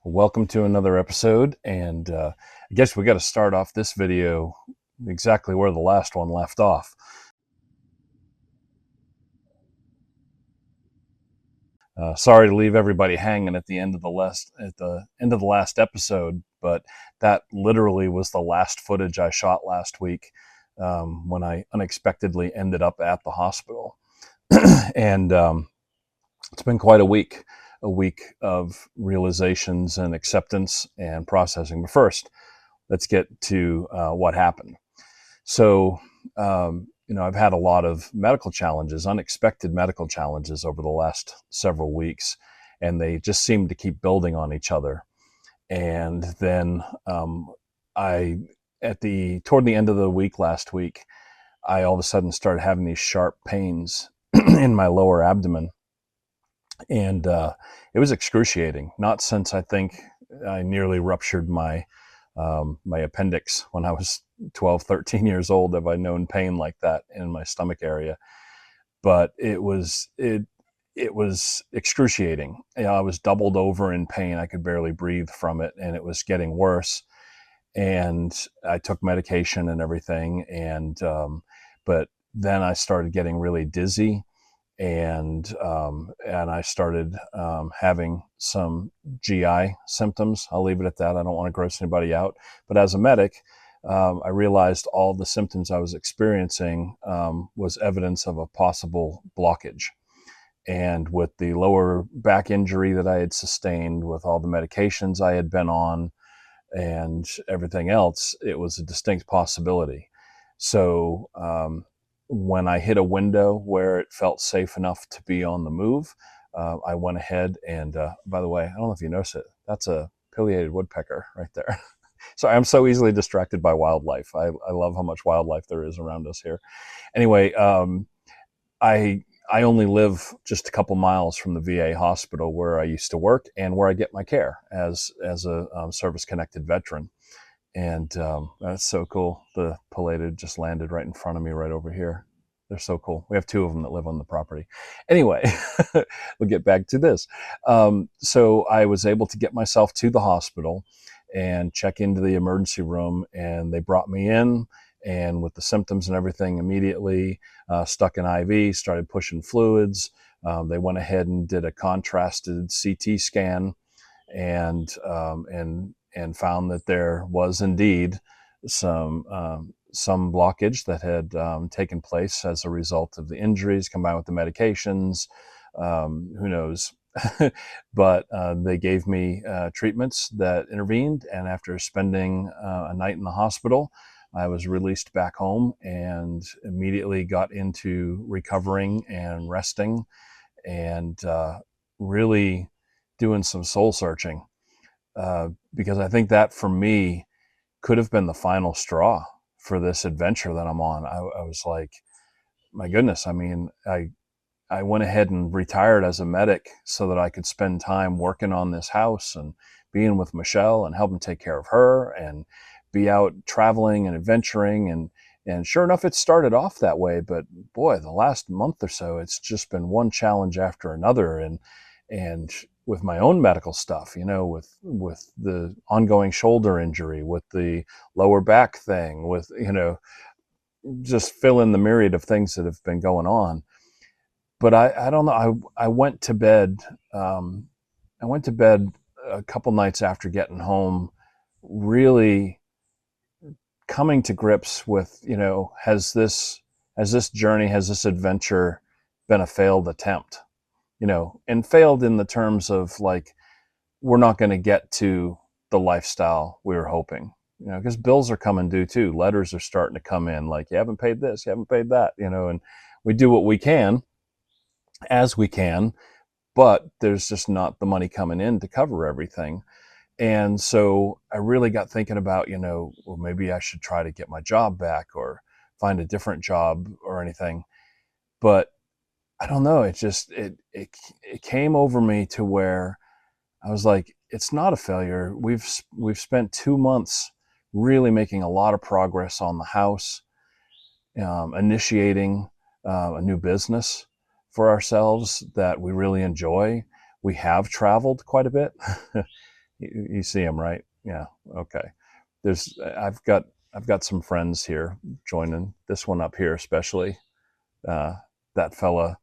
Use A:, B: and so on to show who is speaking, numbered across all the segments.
A: Welcome to another episode, and I guess we got to start off this video exactly where the last one left off. Sorry to leave everybody hanging at the end of the last episode, but that literally was the last footage I shot last week when I unexpectedly ended up at the hospital, and it's been quite a week of realizations and acceptance and processing. But first, let's get to what happened. So, I've had a lot of medical challenges, unexpected medical challenges over the last several weeks, and they just seem to keep building on each other. And then I, toward the end of the week last week, I all of a sudden started having these sharp pains in my lower abdomen, and it was excruciating. Not since I think I nearly ruptured my appendix when I was 12, 13 years old have I known pain like that in my stomach area. But it was excruciating. I was doubled over in pain. I could barely breathe from it, and it was getting worse. And I took medication and everything, and but then I started getting really dizzy, and I started having some GI symptoms. I'll leave it at that. I don't want to gross anybody out. But as a medic, I realized all the symptoms I was experiencing was evidence of a possible blockage. And with the lower back injury that I had sustained, with all the medications I had been on, and everything else, it was a distinct possibility. So when I hit a window where it felt safe enough to be on the move, I went ahead and, by the way, I don't know if you noticed it, that's a pileated woodpecker right there. So I'm so easily distracted by wildlife. I love how much wildlife there is around us here. Anyway, I only live just a couple miles from the VA hospital where I used to work and where I get my care as a service-connected veteran. And that's so cool. The pileated just landed right in front of me right over here. They're so cool. We have two of them that live on the property. Anyway, we'll get back to this. So I was able to get myself to the hospital and check into the emergency room, and they brought me in, and with the symptoms and everything, immediately stuck an IV, started pushing fluids. They went ahead and did a contrasted CT scan, and found that there was indeed some blockage that had taken place as a result of the injuries combined with the medications. Who knows? But they gave me treatments that intervened, and after spending a night in the hospital, I was released back home and immediately got into recovering and resting, and really doing some soul searching, because I think that for me could have been the final straw for this adventure that I'm on. I was like, my goodness, I mean, I went ahead and retired as a medic so that I could spend time working on this house and being with Michelle and helping take care of her and be out traveling and adventuring. And sure enough, it started off that way. But boy, the last month or so, it's just been one challenge after another. And with my own medical stuff, with the ongoing shoulder injury, with the lower back thing, with, just fill in the myriad of things that have been going on. But I don't know. I went to bed. I went to bed a couple nights after getting home, really coming to grips with, has this journey, has this adventure been a failed attempt? And failed in the terms of, like, we're not going to get to the lifestyle we were hoping, because bills are coming due too. Letters are starting to come in, like, you haven't paid this, you haven't paid that, and we do what we can as we can, but there's just not the money coming in to cover everything. And so I really got thinking about, well, maybe I should try to get my job back or find a different job or anything. But I don't know. It came over me to where I was like, it's not a failure. We've spent 2 months really making a lot of progress on the house, initiating a new business for ourselves that we really enjoy. We have traveled quite a bit. You see him, right? Yeah. Okay. There's I've got some friends here joining. This one up here, especially uh, that fella.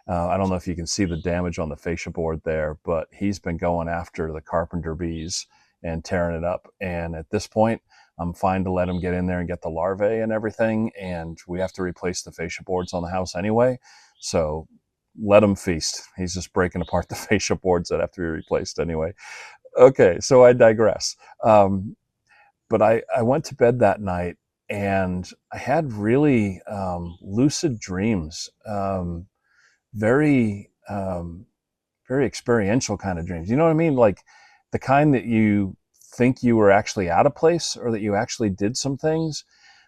A: I don't know if you can see the damage on the fascia board there, but he's been going after the carpenter bees and tearing it up. And at this point, I'm fine to let him get in there and get the larvae and everything. And we have to replace the fascia boards on the house anyway. So let him feast. He's just breaking apart the fascia boards that have to be replaced anyway. Okay, so I digress. But I went to bed that night and I had really lucid dreams. Very very experiential kind of dreams. You know what I mean? Like the kind that you think you were actually out of place or that you actually did some things.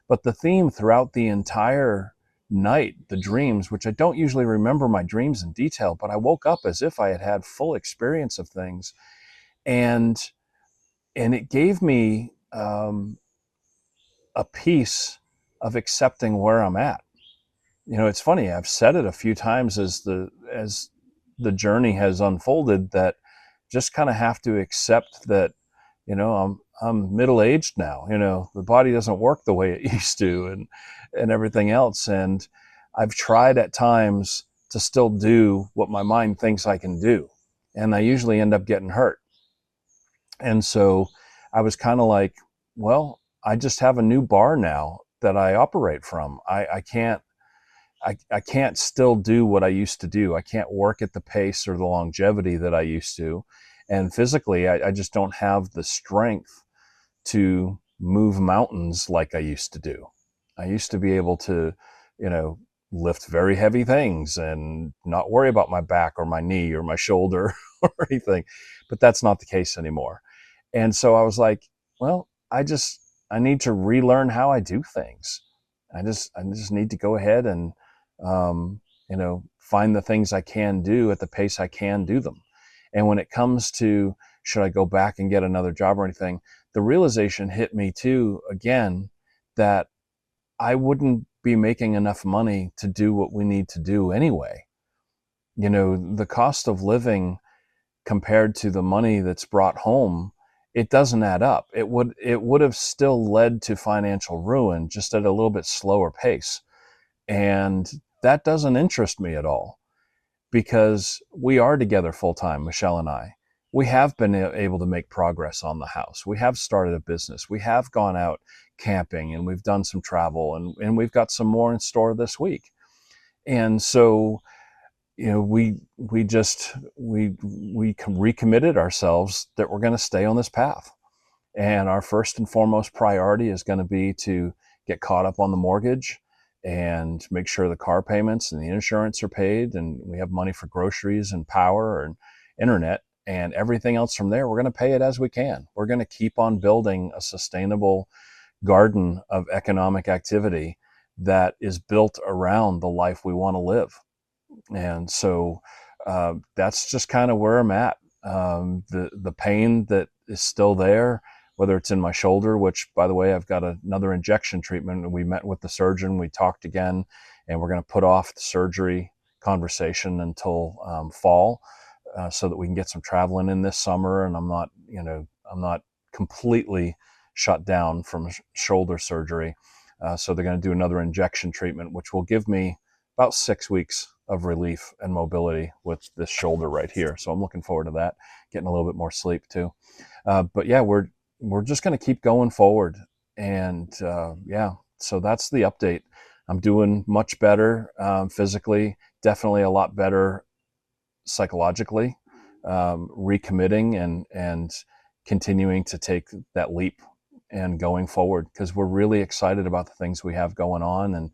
A: But the theme throughout the entire night, the dreams, which I don't usually remember my dreams in detail, but I woke up as if I had had full experience of things. And it gave me a piece of accepting where I'm at. You know, it's funny. I've said it a few times as the journey has unfolded, that just kind of have to accept that, you know, I'm middle aged now. You know, the body doesn't work the way it used to, and everything else. And I've tried at times to still do what my mind thinks I can do, and I usually end up getting hurt. And so I was kind of like, well, I just have a new bar now that I operate from. I can't still do what I used to do. I can't work at the pace or the longevity that I used to. And physically, I just don't have the strength to move mountains like I used to do. I used to be able to, you know, lift very heavy things and not worry about my back or my knee or my shoulder or anything. But that's not the case anymore. And so I was like, well, I need to relearn how I do things. I just need to go ahead and you know, find the things I can do at the pace I can do them. And when it comes to should I go back and get another job or anything, the realization hit me too again that I wouldn't be making enough money to do what we need to do anyway. You know, the cost of living compared to the money that's brought home, it doesn't add up. It would have still led to financial ruin, just at a little bit slower pace. And that doesn't interest me at all, because we are together full time, Michelle and I. We have been able to make progress on the house. We have started a business. We have gone out camping and we've done some travel, and we've got some more in store this week. And so, you know, we recommitted ourselves that we're going to stay on this path. And our first and foremost priority is going to be to get caught up on the mortgage and make sure the car payments and the insurance are paid, and we have money for groceries and power and internet, and everything else from there, we're going to pay it as we can. We're going to keep on building a sustainable garden of economic activity that is built around the life we want to live. And so that's just kind of where I'm at. The pain that is still there, whether it's in my shoulder, which, by the way, I've got another injection treatment. We met with the surgeon, we talked again, and we're going to put off the surgery conversation until fall, so that we can get some traveling in this summer. And I'm not completely shut down from shoulder surgery. So they're going to do another injection treatment, which will give me about 6 weeks of relief and mobility with this shoulder right here. So I'm looking forward to that, getting a little bit more sleep too. But yeah, we're just going to keep going forward. And yeah, so that's the update. I'm doing much better physically, definitely a lot better psychologically, recommitting and continuing to take that leap and going forward, because we're really excited about the things we have going on,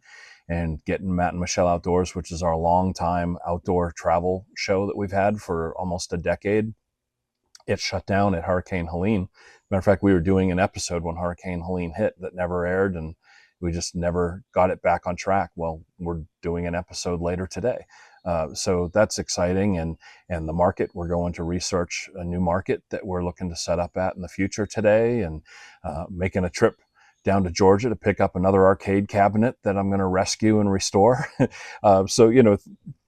A: and getting Matt and Michelle Outdoors, which is our long-time outdoor travel show that we've had for almost a decade. It shut down at Hurricane Helene. Matter of fact, we were doing an episode when Hurricane Helene hit that never aired, and we just never got it back on track. Well, we're doing an episode later today. So that's exciting. And the market, we're going to research a new market that we're looking to set up at in the future today, and making a trip down to Georgia to pick up another arcade cabinet that I'm going to rescue and restore. So,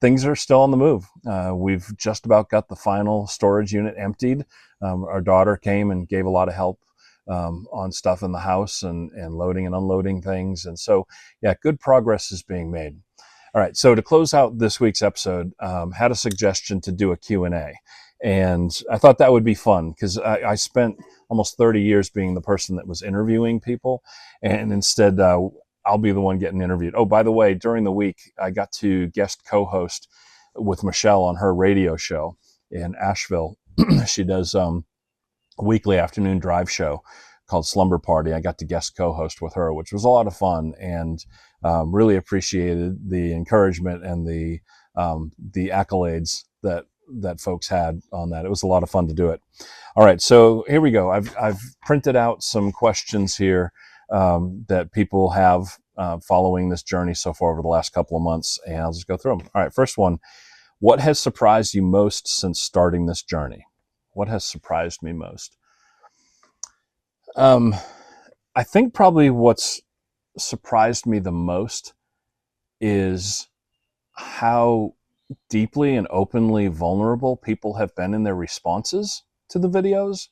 A: things are still on the move. We've just about got the final storage unit emptied. Our daughter came and gave a lot of help on stuff in the house and loading and unloading things. And so, yeah, good progress is being made. All right, so to close out this week's episode, had a suggestion to do a Q&A. And I thought that would be fun because I spent almost 30 years being the person that was interviewing people. And instead, I'll be the one getting interviewed. Oh, by the way, during the week, I got to guest co-host with Michelle on her radio show in Asheville. She does a weekly afternoon drive show called Slumber Party. I got to guest co-host with her, which was a lot of fun, and really appreciated the encouragement and the accolades that folks had on that. It was a lot of fun to do it. All right, so here we go. I've printed out some questions here that people have following this journey so far over the last couple of months, and I'll just go through them. All right, first one: what has surprised you most since starting this journey? What has surprised me most? I think probably what's surprised me the most is how deeply and openly vulnerable people have been in their responses to the videos.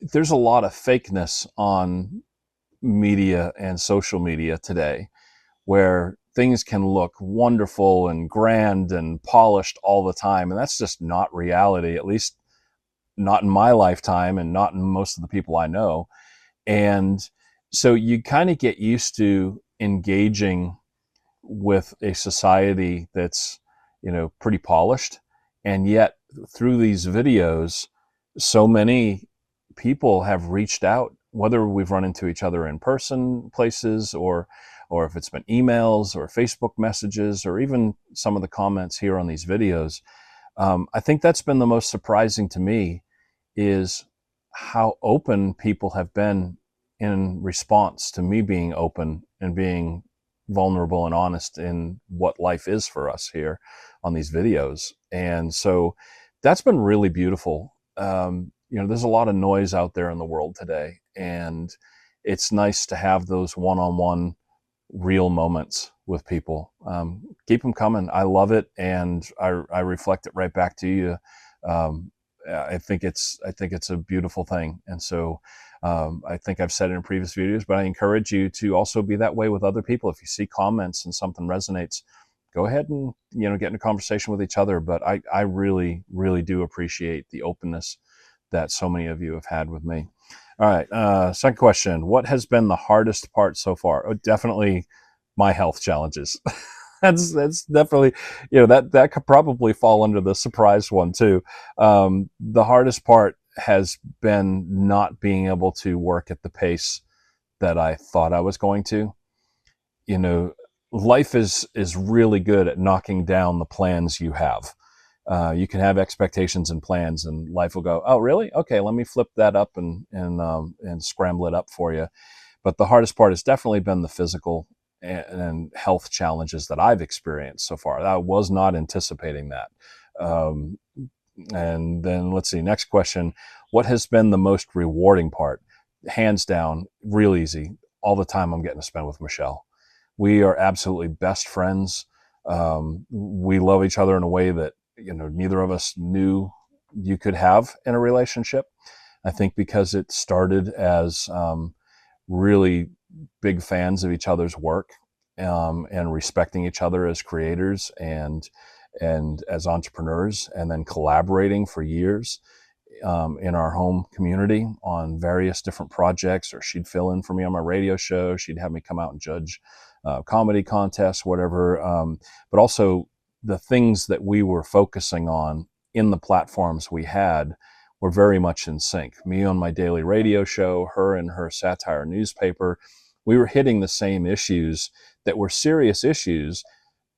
A: There's a lot of fakeness on media and social media today, where things can look wonderful and grand and polished all the time. And that's just not reality, at least not in my lifetime and not in most of the people I know. And so you kind of get used to engaging with a society that's, pretty polished. And yet through these videos, so many people have reached out, whether we've run into each other in person places or if it's been emails or Facebook messages or even some of the comments here on these videos. I think that's been the most surprising to me, is how open people have been in response to me being open and being vulnerable and honest in what life is for us here on these videos. And so that's been really beautiful. There's a lot of noise out there in the world today, and it's nice to have those one-on-one real moments with people. Keep them coming. I love it, and I reflect it right back to you. I think it's a beautiful thing. And so I think I've said it in previous videos, but I encourage you to also be that way with other people. If you see comments and something resonates, go ahead and get in a conversation with each other. But I really, really do appreciate the openness that so many of you have had with me. All right, second question: what has been the hardest part so far? Oh, definitely my health challenges. That's definitely, that could probably fall under the surprise one too. The hardest part has been not being able to work at the pace that I thought I was going to. Life is really good at knocking down the plans you have. You can have expectations and plans, and life will go, oh, really? Okay, let me flip that up and scramble it up for you. But the hardest part has definitely been the physical and health challenges that I've experienced so far. I was not anticipating that. And then let's see, next question: what has been the most rewarding part? Hands down, real easy. All the time I'm getting to spend with Michelle. We are absolutely best friends. We love each other in a way that neither of us knew you could have in a relationship. I think because it started as really big fans of each other's work, and respecting each other as creators and as entrepreneurs, and then collaborating for years in our home community on various different projects. Or she'd fill in for me on my radio show. She'd have me come out and judge comedy contests, whatever. But also the things that we were focusing on in the platforms we had were very much in sync. Me on my daily radio show, her in her satire newspaper. We were hitting the same issues that were serious issues,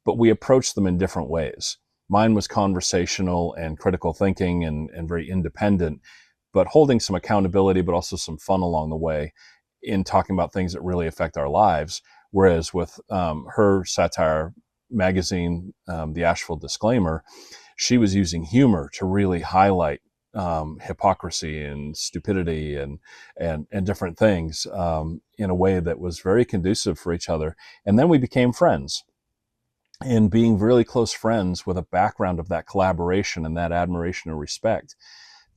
A: but we approached them in different ways. Mine was conversational and critical thinking and very independent, but holding some accountability, but also some fun along the way in talking about things that really affect our lives. Whereas with her satire magazine, the Asheville Disclaimer, she was using humor to really highlight hypocrisy and stupidity and different things in a way that was very conducive for each other. And then we became friends. And being really close friends with a background of that collaboration and that admiration and respect,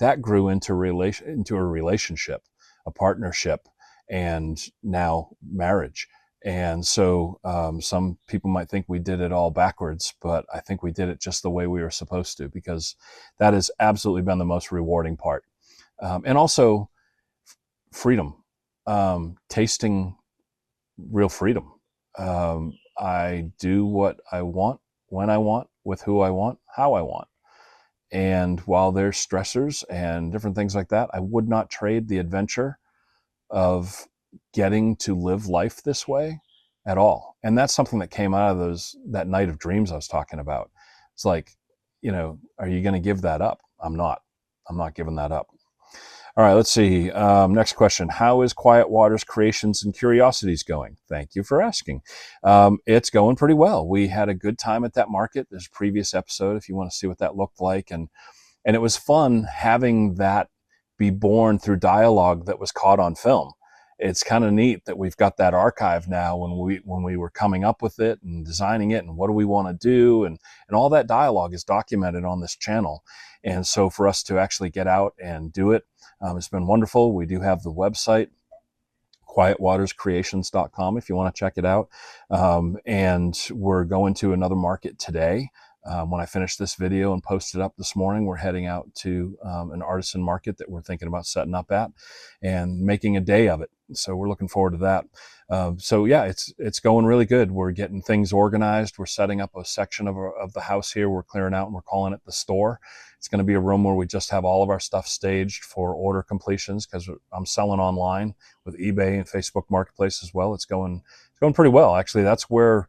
A: that grew into a relationship, a partnership, and now marriage. And so some people might think we did it all backwards, but I think we did it just the way we were supposed to, because that has absolutely been the most rewarding part. And also freedom, tasting real freedom. I do what I want, when I want, with who I want, how I want. And while there's stressors and different things like that, I would not trade the adventure of getting to live life this way at all. And that's something that came out of that night of dreams I was talking about. It's like, are you going to give that up? I'm not giving that up. All right, let's see. Next question. How is Quiet Waters Creations and Curiosities going? Thank you for asking. It's going pretty well. We had a good time at that market. There's a previous episode if you want to see what that looked like. And it was fun having that be born through dialogue that was caught on film. It's kind of neat that we've got that archive now when we were coming up with it and designing it and what do we want to do, and all that dialogue is documented on this channel. And so for us to actually get out and do it, it's been wonderful. We do have the website, quietwaterscreations.com, if you want to check it out. And we're going to another market today. When I finish this video and post it up this morning, we're heading out to an artisan market that we're thinking about setting up at and making a day of it. So we're looking forward to that. So yeah, it's going really good. We're getting things organized. We're setting up a section of the house here. We're clearing out and we're calling it the store. It's going to be a room where we just have all of our stuff staged for order completions, because I'm selling online with eBay and Facebook Marketplace as well. It's going pretty well. Actually, that's where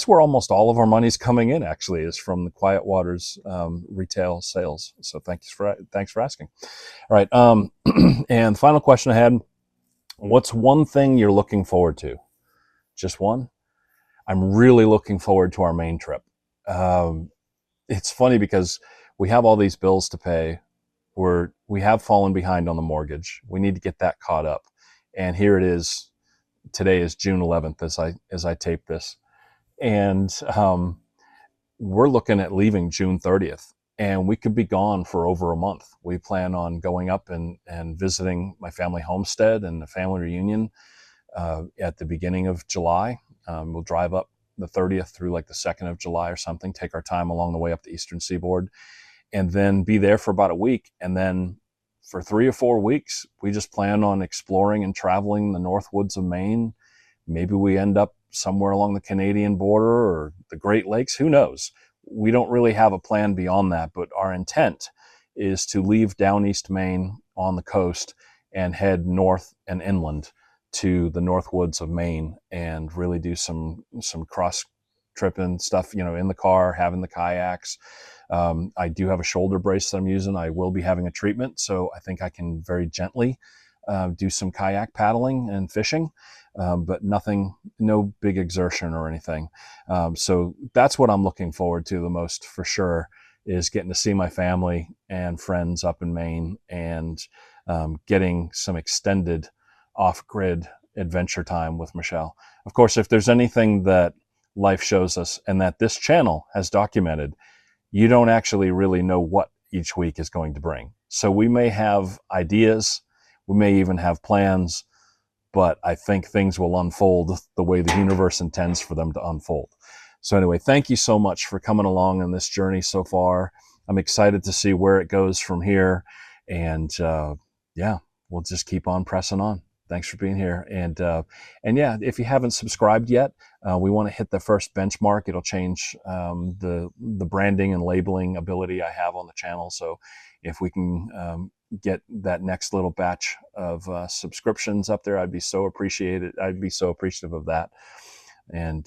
A: almost all of our money's coming in, actually, is from the Quiet Waters retail sales. So thanks for asking. All right. And the final question I had, what's one thing you're looking forward to? Just one? I'm really looking forward to our Maine trip. It's funny because we have all these bills to pay. We have fallen behind on the mortgage. We need to get that caught up. And here it is. Today is June 11th as I tape this. And we're looking at leaving June 30th, and we could be gone for over a month. We plan on going up and visiting my family homestead and the family reunion at the beginning of July. We'll drive up the 30th through like the 2nd of July or something, take our time along the way up the Eastern Seaboard, and then be there for about a week. And then for 3 or 4 weeks, we just plan on exploring and traveling the North Woods of Maine. Maybe we end up somewhere along the Canadian border or the Great Lakes. Who knows? We don't really have a plan beyond that, but our intent is to leave down East Maine on the coast and head north and inland to the North Woods of Maine and really do some cross tripping stuff, in the car, having the kayaks. I do have a shoulder brace that I'm using. I will be having a treatment, so I think I can very gently do some kayak paddling and fishing, but no big exertion or anything. So that's what I'm looking forward to the most, for sure, is getting to see my family and friends up in Maine and getting some extended off-grid adventure time with Michelle. Of course, if there's anything that life shows us and that this channel has documented, you don't actually really know what each week is going to bring. So we may have ideas, we may even have plans, but I think things will unfold the way the universe intends for them to unfold. So anyway, thank you so much for coming along on this journey so far. I'm excited to see where it goes from here. And yeah, we'll just keep on pressing on. Thanks for being here. And yeah, if you haven't subscribed yet, we want to hit the first benchmark. It'll change the branding and labeling ability I have on the channel. So if we can get that next little batch of subscriptions up there, I'd be so appreciative of that. And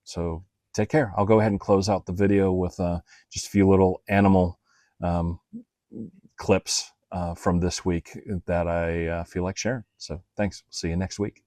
A: so take care. I'll go ahead and close out the video with just a few little animal clips from this week that I feel like sharing. So thanks. See you next week.